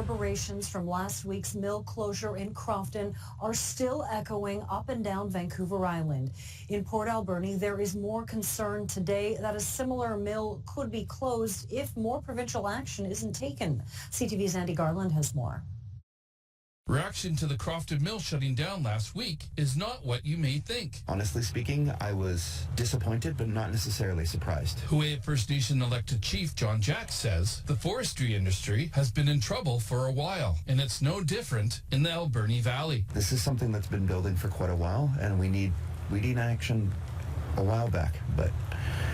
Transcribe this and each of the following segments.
reverberations from last week's mill closure in Crofton are still echoing up and down Vancouver Island. In Courtenay-Alberni, there is more concern today that a similar mill could be closed if more provincial action isn't taken. CTV's Andy Garland has more. Reaction to the Crofton Mill shutting down last week is not what you may think. Honestly speaking, I was disappointed, but not necessarily surprised. Hooay First Nation elected chief John Jack says the forestry industry has been in trouble for a while, and it's no different in the Alberni Valley. This is something that's been building for quite a while, and we need action a while back. But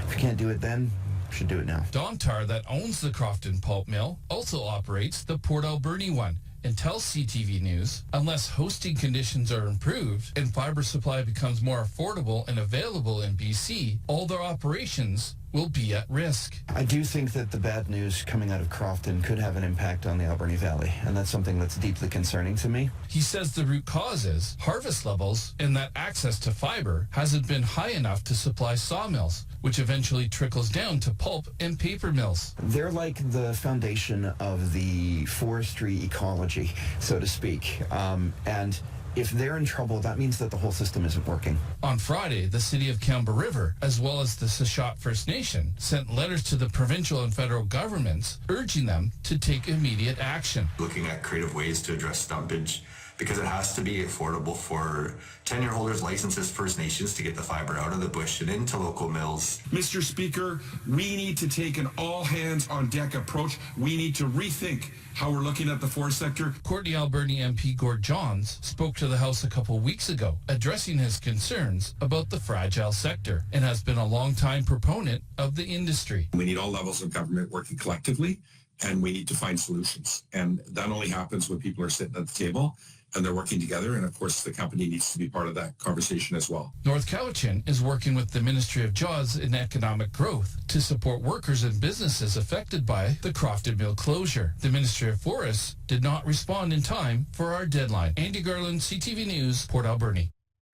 if you can't do it then, you should do it now. Don Tarr, that owns the Crofton Pulp Mill, also operates the Port Alberni one, and tells CTV News, unless hosting conditions are improved and fiber supply becomes more affordable and available in BC, all their operations will be at risk. I do think that the bad news coming out of Crofton could have an impact on the Alberni Valley, and that's something that's deeply concerning to me. He says the root cause is harvest levels and that access to fiber hasn't been high enough to supply sawmills, which eventually trickles down to pulp and paper mills. They're like the foundation of the forestry ecology, so to speak, and if they're in trouble, that means that the whole system isn't working. On Friday, the city of Kamba River, as well as the Sashat First Nation, sent letters to the provincial and federal governments urging them to take immediate action. Looking at creative ways to address stumpage, because it has to be affordable for tenure holders, licenses, First Nations to get the fiber out of the bush and into local mills. Mr. Speaker, we need to take an all-hands-on-deck approach. We need to rethink how we're looking at the forest sector. Courtenay-Alberni MP Gord spoke to the House a couple weeks ago, addressing his concerns about the fragile sector, and has been a long-time proponent of the industry. We need all levels of government working collectively, and we need to find solutions. And that only happens when people are sitting at the table and they're working together, and of course the company needs to be part of that conversation as well. North Cowichan is working with the Ministry of Jobs and Economic Growth to support workers and businesses affected by the Crofton Mill closure. The Ministry of Forests did not respond in time for our deadline. Andy Garland, CTV News, Port Alberni.